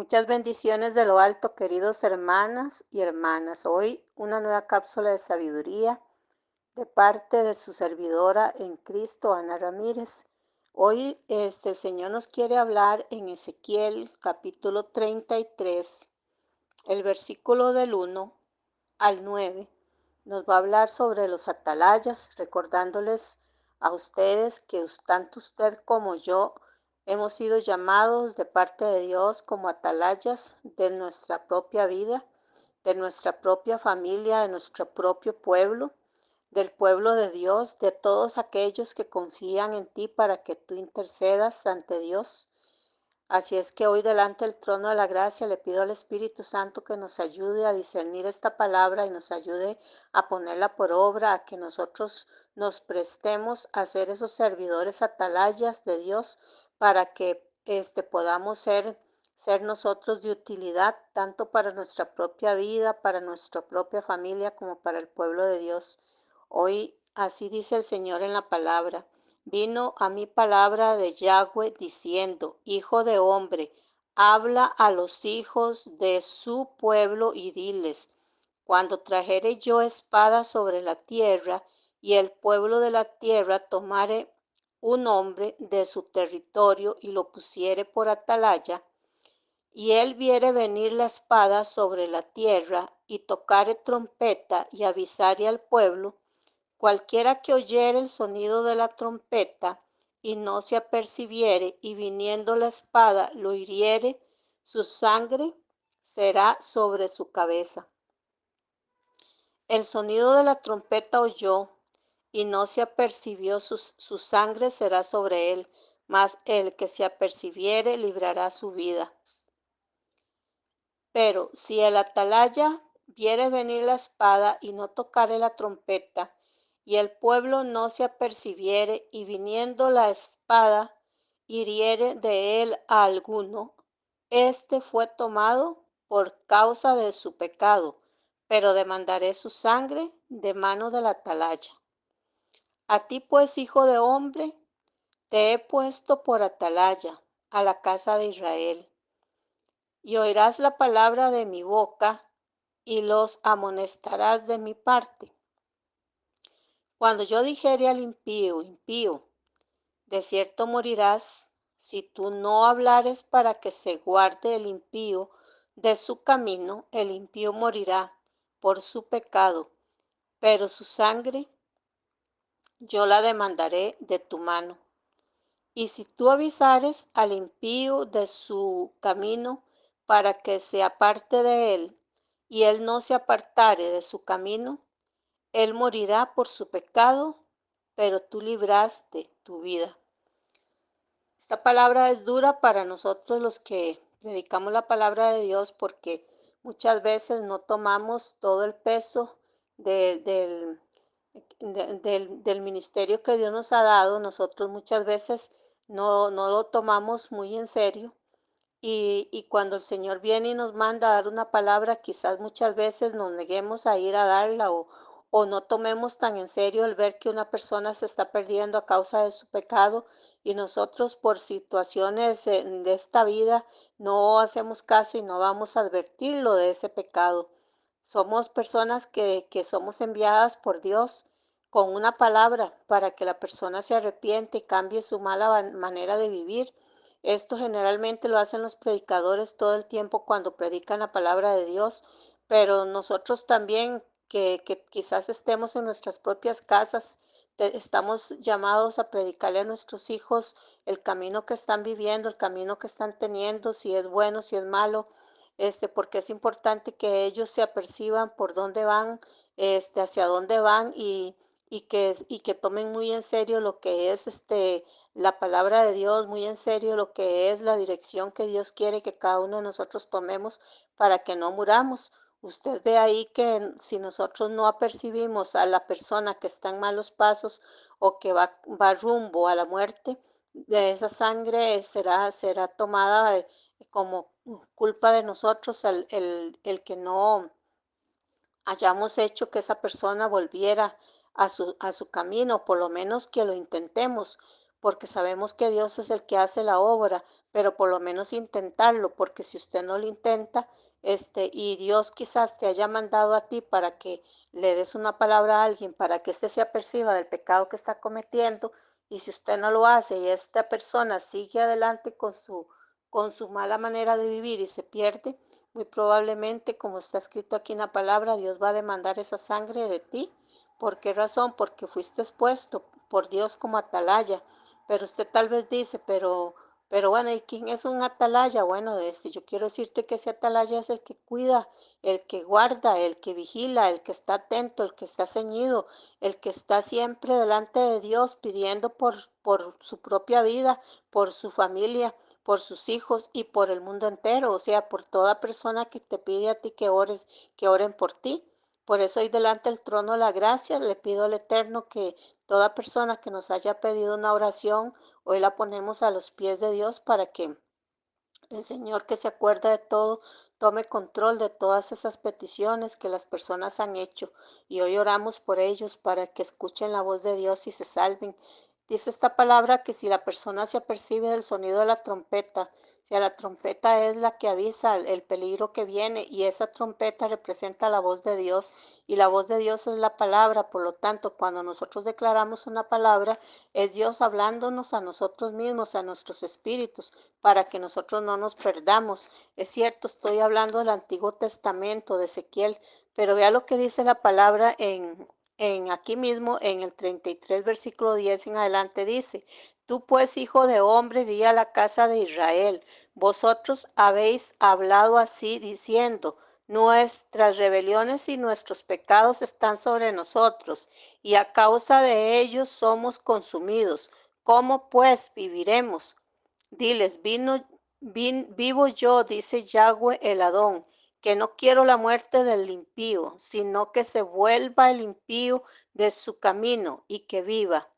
Muchas bendiciones de lo alto, queridos hermanas y hermanas. Hoy una nueva cápsula de sabiduría de parte de su servidora en Cristo, Ana Ramírez. Hoy el Señor nos quiere hablar en Ezequiel capítulo 33, el versículo del 1 al 9. Nos va a hablar sobre los atalayas, recordándoles a ustedes que tanto usted como yo hemos sido llamados de parte de Dios como atalayas de nuestra propia vida, de nuestra propia familia, de nuestro propio pueblo, del pueblo de Dios, de todos aquellos que confían en ti para que tú intercedas ante Dios. Así es que hoy delante del trono de la gracia le pido al Espíritu Santo que nos ayude a discernir esta palabra y nos ayude a ponerla por obra, a que nosotros nos prestemos a ser esos servidores atalayas de Dios para que podamos ser nosotros de utilidad tanto para nuestra propia vida, para nuestra propia familia como para el pueblo de Dios. Hoy así dice el Señor en la palabra. Vino a mí palabra de Yahweh diciendo: Hijo de hombre, habla a los hijos de su pueblo y diles: Cuando trajere yo espada sobre la tierra, y el pueblo de la tierra tomare un hombre de su territorio y lo pusiere por atalaya, y él viere venir la espada sobre la tierra, y tocare trompeta, y avisare al pueblo, cualquiera que oyere el sonido de la trompeta y no se apercibiere, y viniendo la espada lo hiriere, su sangre será sobre su cabeza. El sonido de la trompeta oyó y no se apercibió, su sangre será sobre él, mas el que se apercibiere librará su vida. Pero si el atalaya viere venir la espada y no tocare la trompeta, y el pueblo no se apercibiere, y viniendo la espada hiriere de él a alguno, éste fue tomado por causa de su pecado, pero demandaré su sangre de mano del atalaya. A ti pues, hijo de hombre, te he puesto por atalaya a la casa de Israel, y oirás la palabra de mi boca, y los amonestarás de mi parte. Cuando yo dijere al impío: impío, de cierto morirás, si tú no hablares para que se guarde el impío de su camino, el impío morirá por su pecado, pero su sangre yo la demandaré de tu mano. Y si tú avisares al impío de su camino para que se aparte de él, y él no se apartare de su camino, él morirá por su pecado, pero tú libraste tu vida. Esta palabra es dura para nosotros los que predicamos la palabra de Dios, porque muchas veces no tomamos todo el peso del ministerio que Dios nos ha dado. Nosotros muchas veces no lo tomamos muy en serio. Y cuando el Señor viene y nos manda a dar una palabra, quizás muchas veces nos neguemos a ir a darla, o no tomemos tan en serio el ver que una persona se está perdiendo a causa de su pecado, y nosotros por situaciones de esta vida no hacemos caso y no vamos a advertirlo de ese pecado. Somos personas que somos enviadas por Dios con una palabra para que la persona se arrepiente y cambie su mala manera de vivir. Esto generalmente lo hacen los predicadores todo el tiempo cuando predican la palabra de Dios, pero nosotros también que quizás estemos en nuestras propias casas, estamos llamados a predicarle a nuestros hijos el camino que están viviendo, el camino que están teniendo, si es bueno, si es malo, porque es importante que ellos se aperciban por dónde van, hacia dónde van, y que tomen muy en serio lo que es la palabra de Dios, muy en serio lo que es la dirección que Dios quiere que cada uno de nosotros tomemos para que no muramos. Usted ve ahí que si nosotros no apercibimos a la persona que está en malos pasos o que va rumbo a la muerte, de esa sangre será tomada como culpa de nosotros el que no hayamos hecho que esa persona volviera a su camino, por lo menos que lo intentemos, porque sabemos que Dios es el que hace la obra, pero por lo menos intentarlo, porque si usted no lo intenta, y Dios quizás te haya mandado a ti para que le des una palabra a alguien, para que éste se aperciba del pecado que está cometiendo, y si usted no lo hace y esta persona sigue adelante con su mala manera de vivir y se pierde, muy probablemente, como está escrito aquí en la palabra, Dios va a demandar esa sangre de ti. ¿Por qué razón? Porque fuiste expuesto por Dios como atalaya. Pero usted tal vez dice, pero bueno, ¿y quién es un atalaya? Bueno, yo quiero decirte que ese atalaya es el que cuida, el que guarda, el que vigila, el que está atento, el que está ceñido, el que está siempre delante de Dios pidiendo por su propia vida, por su familia, por sus hijos y por el mundo entero, o sea, por toda persona que te pide a ti que ores, que oren por ti. Por eso hoy delante del trono de la gracia le pido al Eterno que toda persona que nos haya pedido una oración, hoy la ponemos a los pies de Dios para que el Señor, que se acuerda de todo, tome control de todas esas peticiones que las personas han hecho, y hoy oramos por ellos para que escuchen la voz de Dios y se salven. Dice esta palabra que si la persona se apercibe del sonido de la trompeta, si la trompeta es la que avisa el peligro que viene, y esa trompeta representa la voz de Dios, y la voz de Dios es la palabra. Por lo tanto, cuando nosotros declaramos una palabra, es Dios hablándonos a nosotros mismos, a nuestros espíritus, para que nosotros no nos perdamos. Es cierto, estoy hablando del Antiguo Testamento, de Ezequiel, pero vea lo que dice la palabra en aquí mismo, en el 33, versículo 10 en adelante, dice: Tú pues, hijo de hombre, di a la casa de Israel, vosotros habéis hablado así, diciendo: Nuestras rebeliones y nuestros pecados están sobre nosotros, y a causa de ellos somos consumidos. ¿Cómo pues viviremos? Diles, vivo yo, dice Yahweh el Adón, que no quiero la muerte del impío, sino que se vuelva el impío de su camino y que viva.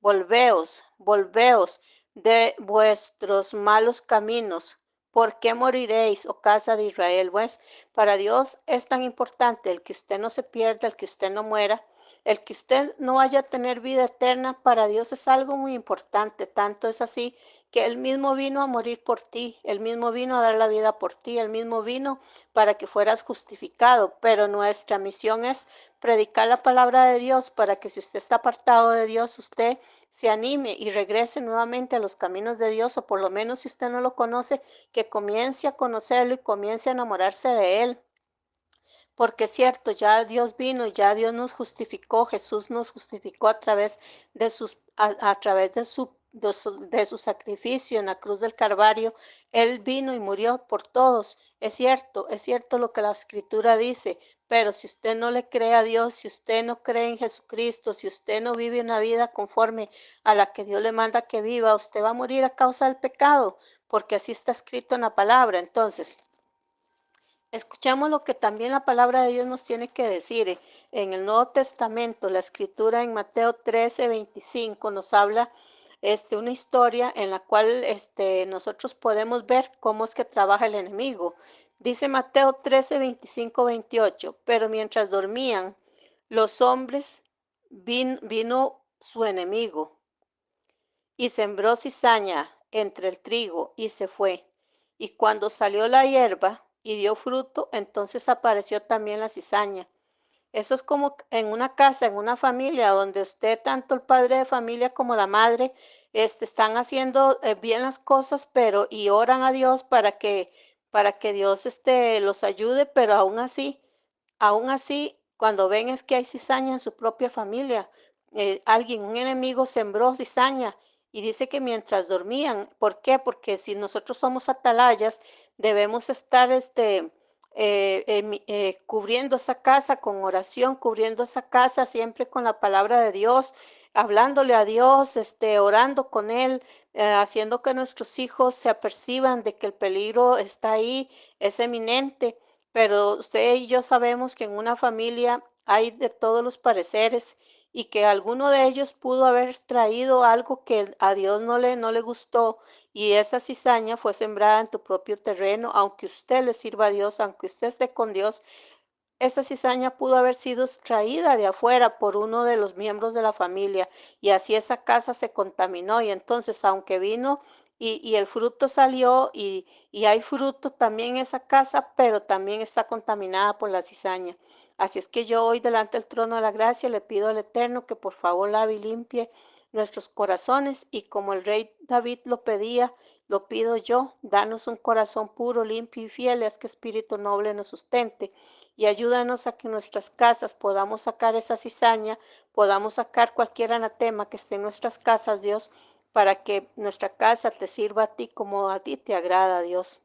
Volveos, volveos de vuestros malos caminos. ¿Por qué moriréis, oh casa de Israel? Pues para Dios es tan importante el que usted no se pierda, el que usted no muera, el que usted no vaya a tener vida eterna. Para Dios es algo muy importante. Tanto es así que Él mismo vino a morir por ti, Él mismo vino a dar la vida por ti, Él mismo vino para que fueras justificado. Pero nuestra misión es predicar la palabra de Dios, para que si usted está apartado de Dios, usted se anime y regrese nuevamente a los caminos de Dios, o por lo menos si usted no lo conoce, que comience a conocerlo y comience a enamorarse de Él. Porque es cierto, ya Dios vino, ya Dios nos justificó, Jesús nos justificó a través de a través de su sacrificio en la cruz del Calvario. Él vino y murió por todos. Es cierto lo que la Escritura dice, pero si usted no le cree a Dios, si usted no cree en Jesucristo, si usted no vive una vida conforme a la que Dios le manda que viva, usted va a morir a causa del pecado, porque así está escrito en la palabra. Entonces, escuchamos lo que también la palabra de Dios nos tiene que decir. En el Nuevo Testamento, la escritura en Mateo 13:25 nos habla una historia en la cual nosotros podemos ver cómo es que trabaja el enemigo. Dice Mateo 13:25, 28: Pero mientras dormían los hombres, vino su enemigo y sembró cizaña entre el trigo y se fue. Y cuando salió la hierba y dio fruto, entonces apareció también la cizaña. Eso es como en una casa, en una familia, donde usted, tanto el padre de familia como la madre, están haciendo bien las cosas, pero y oran a Dios para que Dios los ayude, pero aún así, cuando ven es que hay cizaña en su propia familia, un enemigo sembró cizaña, y dice que mientras dormían. ¿Por qué? Porque si nosotros somos atalayas, debemos estar cubriendo esa casa con oración, cubriendo esa casa siempre con la palabra de Dios, hablándole a Dios, orando con Él, haciendo que nuestros hijos se aperciban de que el peligro está ahí, es eminente. Pero usted y yo sabemos que en una familia hay de todos los pareceres, y que alguno de ellos pudo haber traído algo que a Dios no le gustó, y esa cizaña fue sembrada en tu propio terreno. Aunque usted le sirva a Dios, aunque usted esté con Dios, esa cizaña pudo haber sido extraída de afuera por uno de los miembros de la familia y así esa casa se contaminó y entonces aunque vino y el fruto salió y hay fruto también en esa casa, pero también está contaminada por la cizaña. Así es que yo hoy delante del trono de la gracia le pido al Eterno que por favor lave y limpie nuestros corazones y como el rey David lo pedía, lo pido yo, danos un corazón puro, limpio y fiel, haz que espíritu noble nos sustente y ayúdanos a que en nuestras casas podamos sacar esa cizaña, podamos sacar cualquier anatema que esté en nuestras casas, Dios, para que nuestra casa te sirva a ti como a ti te agrada, Dios.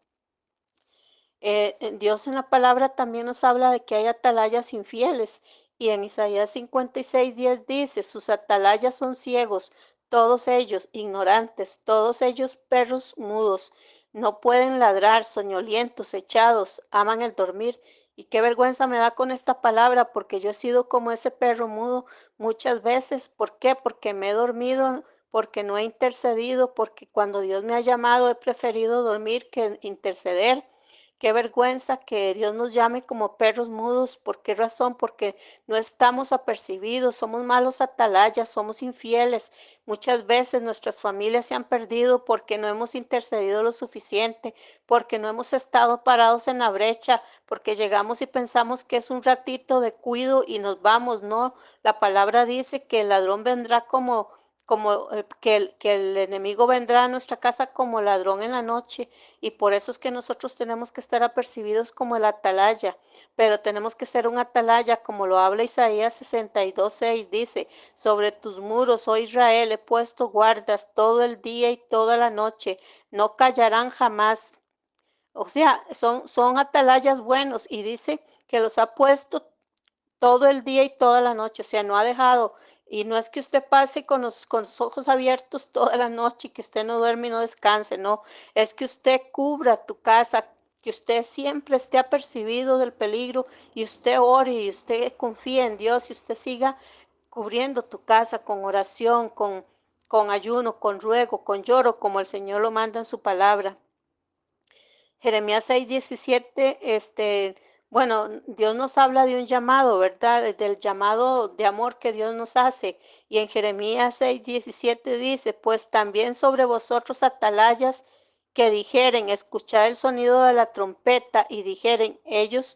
Dios en la palabra también nos habla de que hay atalayas infieles y en Isaías 56:10 dice, sus atalayas son ciegos, todos ellos ignorantes, todos ellos perros mudos, no pueden ladrar, soñolientos, echados, aman el dormir. Y qué vergüenza me da con esta palabra porque yo he sido como ese perro mudo muchas veces. ¿Por qué? Porque me he dormido, porque no he intercedido, porque cuando Dios me ha llamado he preferido dormir que interceder. Qué vergüenza que Dios nos llame como perros mudos. ¿Por qué razón? Porque no estamos apercibidos, somos malos atalayas, somos infieles. Muchas veces nuestras familias se han perdido porque no hemos intercedido lo suficiente, porque no hemos estado parados en la brecha, porque llegamos y pensamos que es un ratito de cuido y nos vamos. No, la palabra dice que el ladrón vendrá que el enemigo vendrá a nuestra casa como ladrón en la noche y por eso es que nosotros tenemos que estar apercibidos como el atalaya, pero tenemos que ser un atalaya como lo habla Isaías 62:6, dice, sobre tus muros, oh Israel, he puesto guardas todo el día y toda la noche, no callarán jamás. O sea, son atalayas buenos y dice que los ha puesto todo el día y toda la noche, o sea, no ha dejado. Y no es que usted pase con los ojos abiertos toda la noche y que usted no duerme y no descanse, no, es que usted cubra tu casa, que usted siempre esté apercibido del peligro y usted ore y usted confíe en Dios y usted siga cubriendo tu casa con oración, con ayuno, con ruego, con lloro, como el Señor lo manda en su palabra. Jeremías 6:17, bueno, Dios nos habla de un llamado, ¿verdad? Del llamado de amor que Dios nos hace. Y en Jeremías 6:17 dice, pues también sobre vosotros atalayas que dijeren, escuchad el sonido de la trompeta y dijeron ellos,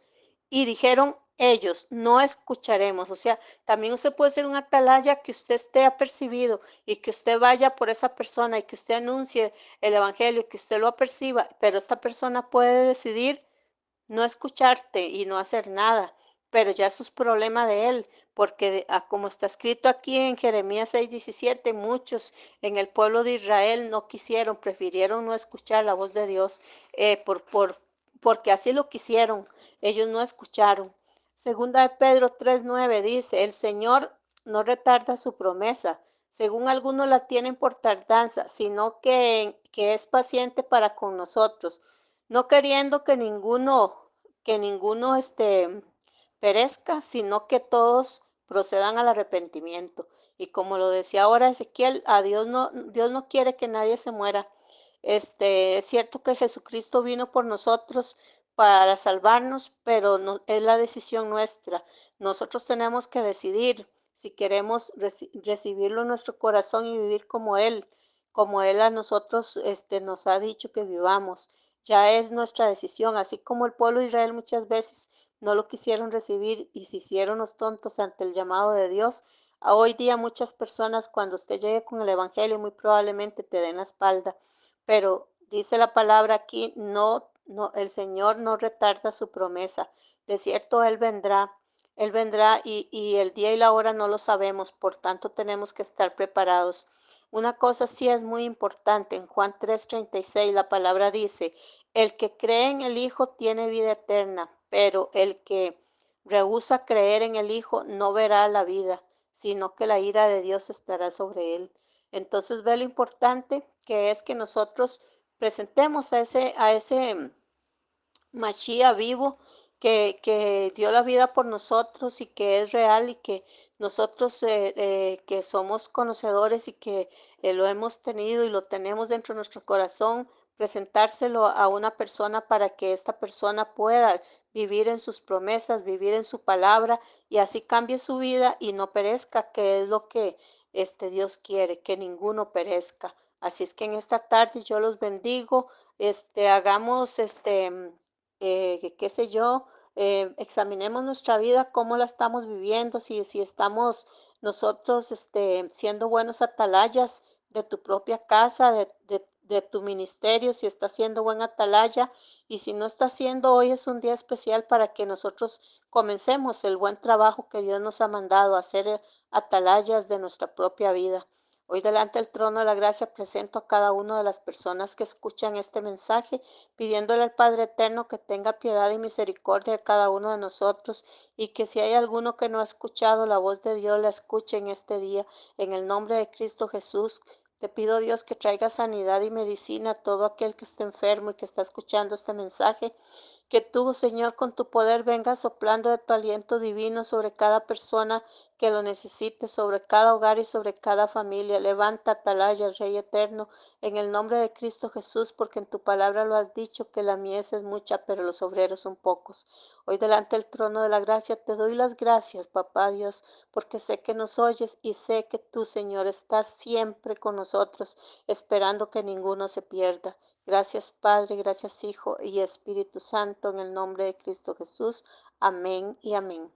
no escucharemos. O sea, también usted puede ser un atalaya que usted esté apercibido y que usted vaya por esa persona y que usted anuncie el evangelio, que usted lo aperciba, pero esta persona puede decidir no escucharte y no hacer nada, pero ya eso es problema de él, porque como está escrito aquí en Jeremías 6:17, muchos en el pueblo de Israel no quisieron, prefirieron no escuchar la voz de Dios, porque así lo quisieron, ellos no escucharon. Segunda de Pedro 3:9 dice, el Señor no retarda su promesa, según algunos la tienen por tardanza, sino que es paciente para con nosotros, no queriendo que ninguno perezca, sino que todos procedan al arrepentimiento. Y como lo decía ahora Ezequiel, Dios no quiere que nadie se muera. Es cierto que Jesucristo vino por nosotros para salvarnos, pero no, es la decisión nuestra. Nosotros tenemos que decidir si queremos recibirlo en nuestro corazón y vivir como Él a nosotros nos ha dicho que vivamos. Ya es nuestra decisión, así como el pueblo de Israel muchas veces no lo quisieron recibir y se hicieron los tontos ante el llamado de Dios. Hoy día muchas personas cuando usted llegue con el Evangelio muy probablemente te den la espalda, pero dice la palabra aquí, no, no, el Señor no retarda su promesa. De cierto, Él vendrá y el día y la hora no lo sabemos, por tanto tenemos que estar preparados. Una cosa sí es muy importante, en Juan 3:36 la palabra dice, el que cree en el Hijo tiene vida eterna, pero el que rehúsa creer en el Hijo no verá la vida, sino que la ira de Dios estará sobre él. Entonces ve lo importante que es que nosotros presentemos a ese Mashiach vivo que dio la vida por nosotros y que es real y que nosotros que somos conocedores y que lo hemos tenido y lo tenemos dentro de nuestro corazón, presentárselo a una persona para que esta persona pueda vivir en sus promesas, vivir en su palabra y así cambie su vida y no perezca, que es lo que Dios quiere, que ninguno perezca. Así es que en esta tarde yo los bendigo, hagamos, qué sé yo, examinemos nuestra vida, cómo la estamos viviendo, si estamos nosotros, siendo buenos atalayas de tu propia casa, de tu ministerio, si estás siendo buen atalaya, y si no está haciendo, hoy es un día especial para que nosotros comencemos el buen trabajo que Dios nos ha mandado a hacer, atalayas de nuestra propia vida. Hoy delante del trono de la gracia presento a cada una de las personas que escuchan este mensaje, pidiéndole al Padre Eterno que tenga piedad y misericordia de cada uno de nosotros y que si hay alguno que no ha escuchado la voz de Dios, la escuche en este día. En el nombre de Cristo Jesús, te pido, Dios, que traiga sanidad y medicina a todo aquel que esté enfermo y que está escuchando este mensaje. Que tú, Señor, con tu poder vengas soplando de tu aliento divino sobre cada persona que lo necesite, sobre cada hogar y sobre cada familia. Levanta, atalaya, Rey eterno, en el nombre de Cristo Jesús, porque en tu palabra lo has dicho, que la mies es mucha, pero los obreros son pocos. Hoy delante del trono de la gracia te doy las gracias, Papá Dios, porque sé que nos oyes y sé que tú, Señor, estás siempre con nosotros, esperando que ninguno se pierda. Gracias, Padre, gracias, Hijo y Espíritu Santo, en el nombre de Cristo Jesús. Amén y amén.